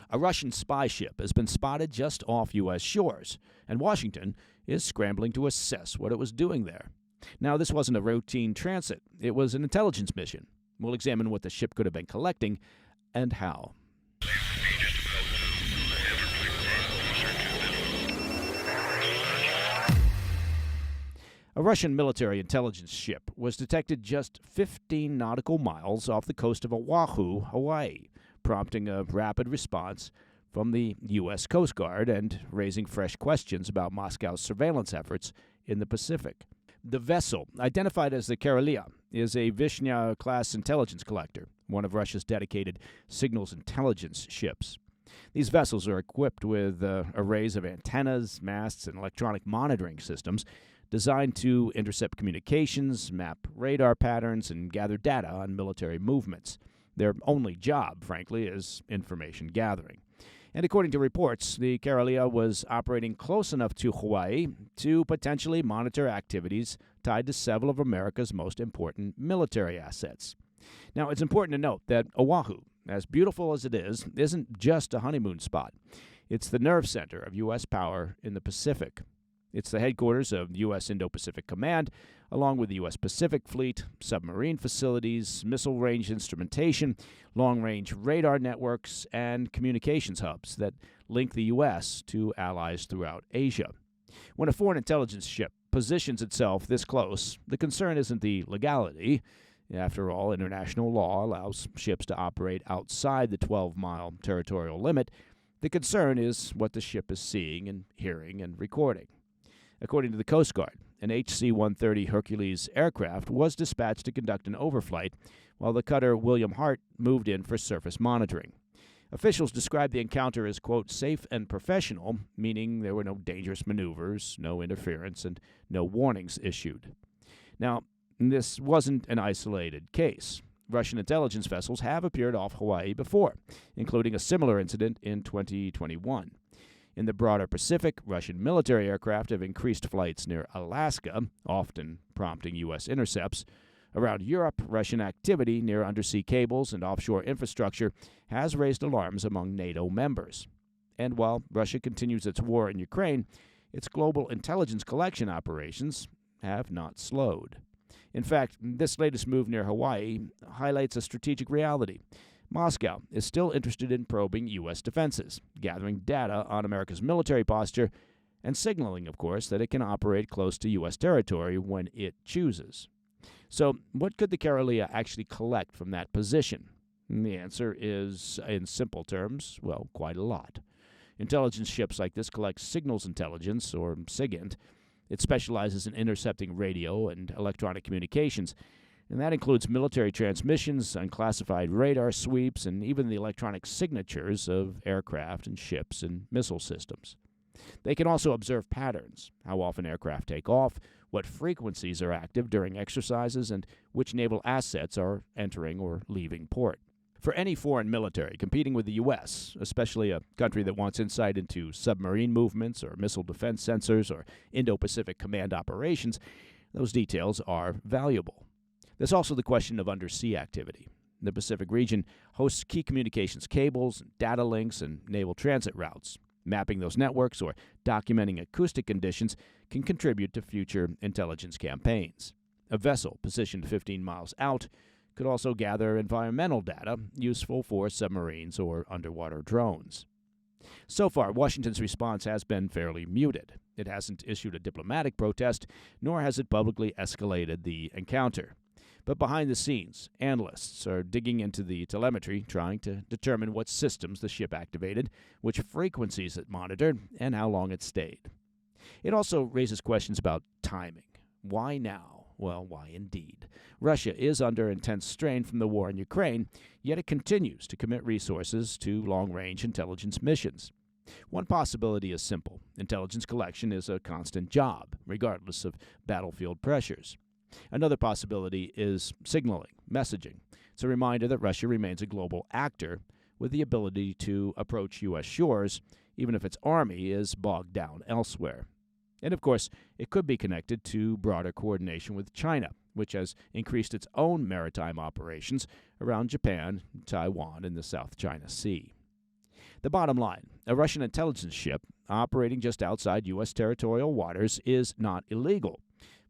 A Russian spy ship has been spotted just off U.S. shores, and Washington is scrambling to assess what it was doing there. Now, this wasn't a routine transit. It was an intelligence mission. We'll examine what the ship could have been collecting and how. A Russian military intelligence ship was detected just 15 nautical miles off the coast of Oahu, Hawaii, prompting a rapid response from the U.S. Coast Guard and raising fresh questions about Moscow's surveillance efforts in the Pacific. The vessel, identified as the Karelia, is a Vishnya-class intelligence collector, one of Russia's dedicated signals intelligence ships. These vessels are equipped with arrays of antennas, masts, and electronic monitoring systems designed to intercept communications, map radar patterns, and gather data on military movements. Their only job, frankly, is information gathering. And according to reports, the Karelia was operating close enough to Hawaii to potentially monitor activities tied to several of America's most important military assets. Now, it's important to note that Oahu, as beautiful as it is, isn't just a honeymoon spot. It's the nerve center of U.S. power in the Pacific. It's the headquarters of U.S. Indo-Pacific Command, along with the U.S. Pacific Fleet, submarine facilities, missile range instrumentation, long-range radar networks, and communications hubs that link the U.S. to allies throughout Asia. When a foreign intelligence ship positions itself this close, the concern isn't the legality. After all, international law allows ships to operate outside the 12-mile territorial limit. The concern is what the ship is seeing and hearing and recording. According to the Coast Guard, an HC-130 Hercules aircraft was dispatched to conduct an overflight, while the cutter William Hart moved in for surface monitoring. Officials described the encounter as, quote, safe and professional, meaning there were no dangerous maneuvers, no interference, and no warnings issued. Now, this wasn't an isolated case. Russian intelligence vessels have appeared off Hawaii before, including a similar incident in 2021. In the broader Pacific, Russian military aircraft have increased flights near Alaska, often prompting U.S. intercepts. Around Europe, Russian activity near undersea cables and offshore infrastructure has raised alarms among NATO members. And while Russia continues its war in Ukraine, its global intelligence collection operations have not slowed. In fact, this latest move near Hawaii highlights a strategic reality. Moscow is still interested in probing U.S. defenses, gathering data on America's military posture, and signaling, of course, that it can operate close to U.S. territory when it chooses. So, what could the Karelia actually collect from that position? And the answer is, in simple terms, well, quite a lot. Intelligence ships like this collect signals intelligence, or SIGINT. It specializes in intercepting radio and electronic communications, and that includes military transmissions, unclassified radar sweeps, and even the electronic signatures of aircraft and ships and missile systems. They can also observe patterns, how often aircraft take off, what frequencies are active during exercises, and which naval assets are entering or leaving port. For any foreign military competing with the U.S., especially a country that wants insight into submarine movements or missile defense sensors or Indo-Pacific Command operations, those details are valuable. There's also the question of undersea activity. The Pacific region hosts key communications cables, data links, and naval transit routes. Mapping those networks or documenting acoustic conditions can contribute to future intelligence campaigns. A vessel positioned 15 miles out could also gather environmental data useful for submarines or underwater drones. So far, Washington's response has been fairly muted. It hasn't issued a diplomatic protest, nor has it publicly escalated the encounter. But behind the scenes, analysts are digging into the telemetry, trying to determine what systems the ship activated, which frequencies it monitored, and how long it stayed. It also raises questions about timing. Why now? Well, why indeed? Russia is under intense strain from the war in Ukraine, yet it continues to commit resources to long-range intelligence missions. One possibility is simple. Intelligence collection is a constant job, regardless of battlefield pressures. Another possibility is signaling, messaging. It's a reminder that Russia remains a global actor with the ability to approach U.S. shores, even if its army is bogged down elsewhere. And of course, it could be connected to broader coordination with China, which has increased its own maritime operations around Japan, Taiwan, and the South China Sea. The bottom line, a Russian intelligence ship operating just outside U.S. territorial waters is not illegal,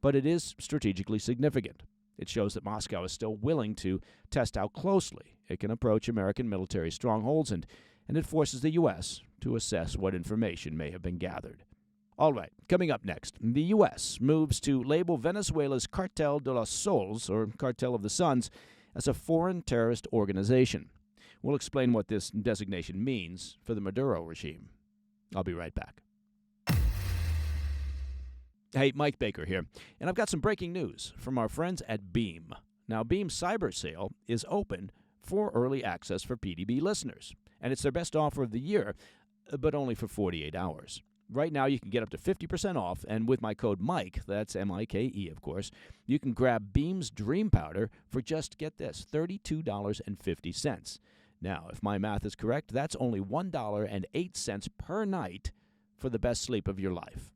but it is strategically significant. It shows that Moscow is still willing to test how closely it can approach American military strongholds, and it forces the U.S. to assess what information may have been gathered. All right, coming up next, the U.S. moves to label Venezuela's Cartel de los Soles, or Cartel of the Suns, as a foreign terrorist organization. We'll explain what this designation means for the Maduro regime. I'll be right back. Hey, Mike Baker here, and I've got some breaking news from our friends at Beam. Now, Beam's cyber sale is open for early access for PDB listeners, and it's their best offer of the year, but only for 48 hours. Right now, you can get up to 50% off, and with my code MIKE, that's M-I-K-E, of course, you can grab Beam's Dream Powder for just, get this, $32.50. Now, if my math is correct, that's only $1.08 per night for the best sleep of your life.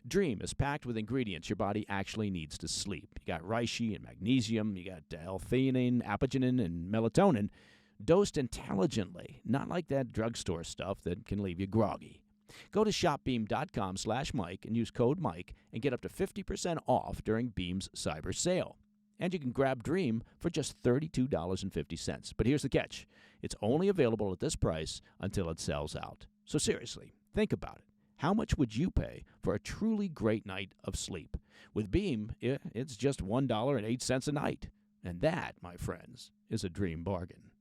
Dream is packed with ingredients your body actually needs to sleep. You got reishi and magnesium, you got L-theanine, apigenin, and melatonin, dosed intelligently, not like that drugstore stuff that can leave you groggy. Go to shopbeam.com/Mike and use code Mike and get up to 50% off during Beam's cyber sale. And you can grab Dream for just $32.50. But here's the catch. It's only available at this price until it sells out. So seriously, think about it. How much would you pay for a truly great night of sleep? With Beam, it's just $1.08 a night. And that, my friends, is a dream bargain.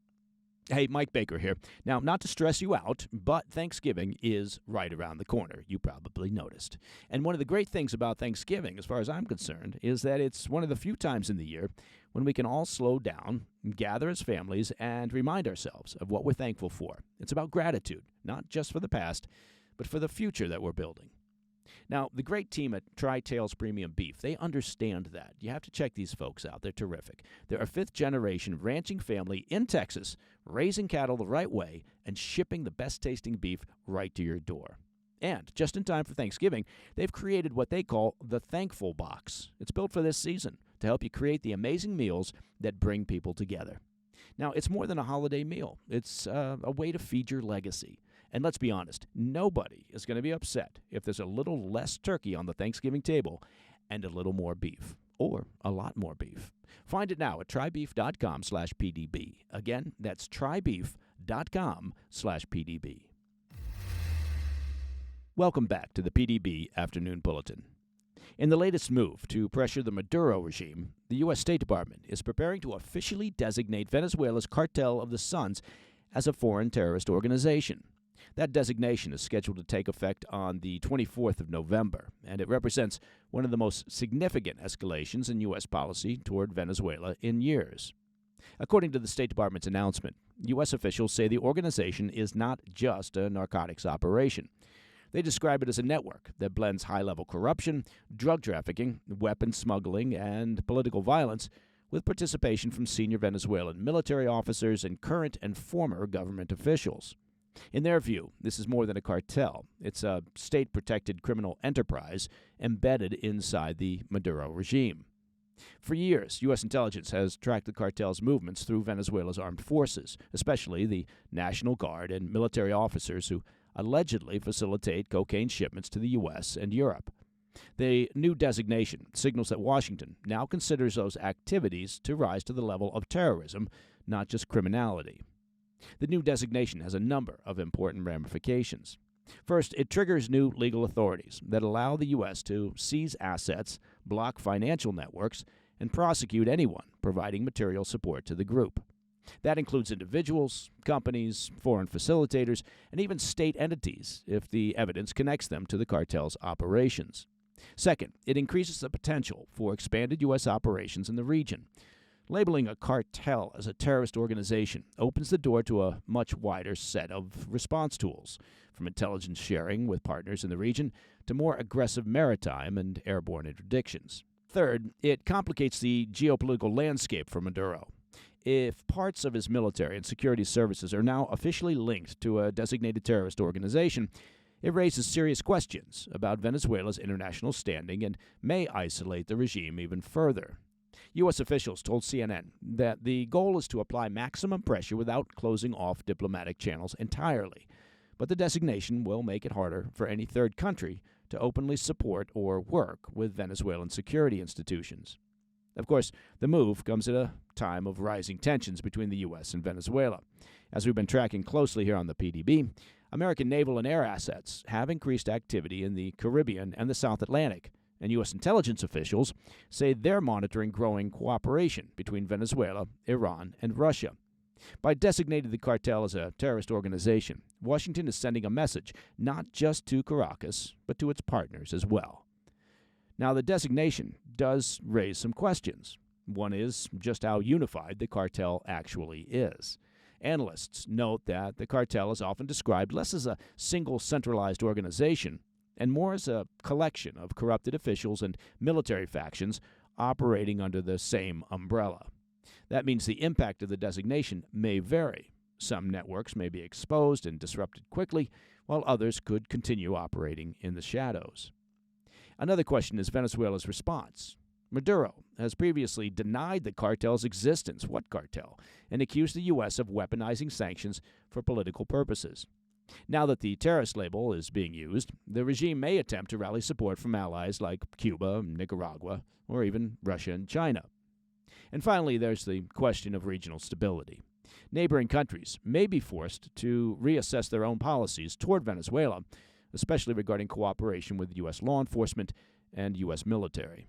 Hey, Mike Baker here. Now, not to stress you out, but Thanksgiving is right around the corner. You probably noticed. And one of the great things about Thanksgiving, as far as I'm concerned, is that it's one of the few times in the year when we can all slow down, gather as families, and remind ourselves of what we're thankful for. It's about gratitude, not just for the past, but for the future that we're building. Now, the great team at Tri-Tails Premium Beef, they understand that. You have to check these folks out. They're terrific. They're a fifth-generation ranching family in Texas, raising cattle the right way and shipping the best-tasting beef right to your door. And just in time for Thanksgiving, they've created what they call the Thankful Box. It's built for this season to help you create the amazing meals that bring people together. Now, it's more than a holiday meal. It's a way to feed your legacy. And let's be honest, nobody is going to be upset if there's a little less turkey on the Thanksgiving table and a little more beef, or a lot more beef. Find it now at trybeef.com/PDB. Again, that's trybeef.com/PDB. Welcome back to the PDB Afternoon Bulletin. In the latest move to pressure the Maduro regime, the U.S. State Department is preparing to officially designate Venezuela's Cartel of the Suns as a foreign terrorist organization. That designation is scheduled to take effect on the 24th of November, and it represents one of the most significant escalations in U.S. policy toward Venezuela in years. According to the State Department's announcement, U.S. officials say the organization is not just a narcotics operation. They describe it as a network that blends high-level corruption, drug trafficking, weapons smuggling, and political violence with participation from senior Venezuelan military officers and current and former government officials. In their view, this is more than a cartel. It's a state-protected criminal enterprise embedded inside the Maduro regime. For years, U.S. intelligence has tracked the cartel's movements through Venezuela's armed forces, especially the National Guard and military officers who allegedly facilitate cocaine shipments to the U.S. and Europe. The new designation signals that Washington now considers those activities to rise to the level of terrorism, not just criminality. The new designation has a number of important ramifications. First, it triggers new legal authorities that allow the U.S. to seize assets, block financial networks, and prosecute anyone providing material support to the group. That includes individuals, companies, foreign facilitators, and even state entities if the evidence connects them to the cartel's operations. Second, it increases the potential for expanded U.S. operations in the region. Labeling a cartel as a terrorist organization opens the door to a much wider set of response tools, from intelligence sharing with partners in the region to more aggressive maritime and airborne interdictions. Third, it complicates the geopolitical landscape for Maduro. If parts of his military and security services are now officially linked to a designated terrorist organization, it raises serious questions about Venezuela's international standing and may isolate the regime even further. U.S. officials told CNN that the goal is to apply maximum pressure without closing off diplomatic channels entirely. but the designation will make it harder for any third country to openly support or work with Venezuelan security institutions. Of course, the move comes at a time of rising tensions between the U.S. and Venezuela. As we've been tracking closely here on the PDB, American naval and air assets have increased activity in the Caribbean and the South Atlantic, and U.S. intelligence officials say they're monitoring growing cooperation between Venezuela, Iran, and Russia. By designating the cartel as a terrorist organization, Washington is sending a message not just to Caracas, but to its partners as well. Now, the designation does raise some questions. One is just how unified the cartel actually is. Analysts note that the cartel is often described less as a single centralized organization and more as a collection of corrupted officials and military factions operating under the same umbrella. That means the impact of the designation may vary. Some networks may be exposed and disrupted quickly, while others could continue operating in the shadows. Another question is Venezuela's response. Maduro has previously denied the cartel's existence, what cartel, and accused the U.S. of weaponizing sanctions for political purposes. Now that the terrorist label is being used, the regime may attempt to rally support from allies like Cuba, Nicaragua, or even Russia and China. And finally, there's the question of regional stability. Neighboring countries may be forced to reassess their own policies toward Venezuela, especially regarding cooperation with U.S. law enforcement and U.S. military.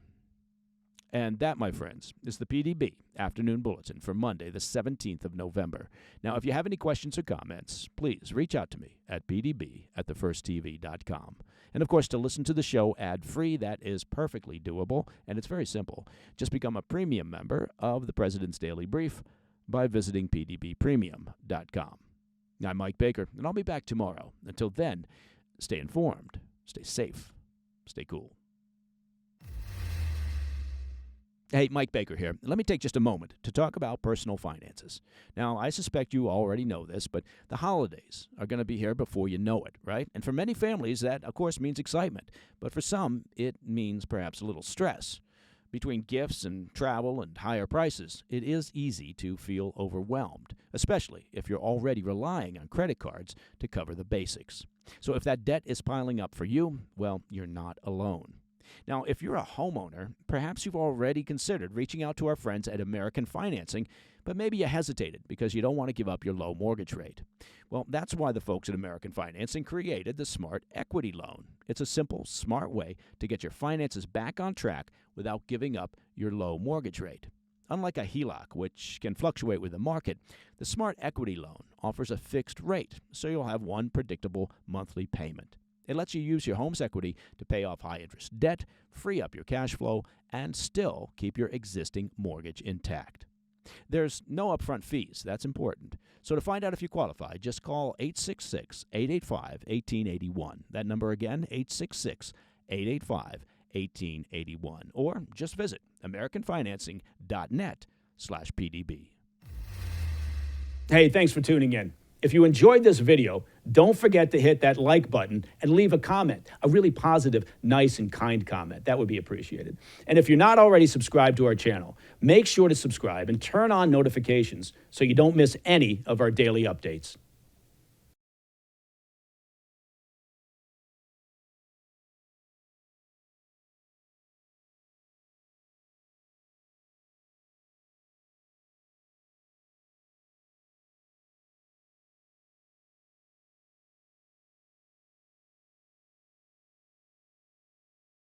And that, my friends, is the PDB Afternoon Bulletin for Monday, the 17th of November. Now, if you have any questions or comments, please reach out to me at pdb@thefirsttv.com. And, of course, to listen to the show ad-free, that is perfectly doable, and it's very simple. Just become a premium member of the President's Daily Brief by visiting pdbpremium.com. I'm Mike Baker, and I'll be back tomorrow. Until then, stay informed, stay safe, stay cool. Hey, Mike Baker here. Let me take just a moment to talk about personal finances. Now, I suspect you already know this, but the holidays are going to be here before you know it, right? And for many families, that, of course, means excitement. But for some, it means perhaps a little stress. Between gifts and travel and higher prices, it is easy to feel overwhelmed, especially if you're already relying on credit cards to cover the basics. So if that debt is piling up for you, well, you're not alone. Now, if you're a homeowner, perhaps you've already considered reaching out to our friends at American Financing, but maybe you hesitated because you don't want to give up your low mortgage rate. Well, that's why the folks at American Financing created the Smart Equity Loan. It's a simple, smart way to get your finances back on track without giving up your low mortgage rate. Unlike a HELOC, which can fluctuate with the market, the Smart Equity Loan offers a fixed rate, so you'll have one predictable monthly payment. It lets you use your home's equity to pay off high-interest debt, free up your cash flow, and still keep your existing mortgage intact. There's no upfront fees. That's important. So to find out if you qualify, just call 866-885-1881. That number again, 866-885-1881. Or just visit americanfinancing.net/PDB. Hey, thanks for tuning in. If you enjoyed this video, don't forget to hit that like button and leave a comment, a really positive, nice, and kind comment. That would be appreciated. And if you're not already subscribed to our channel, make sure to subscribe and turn on notifications so you don't miss any of our daily updates.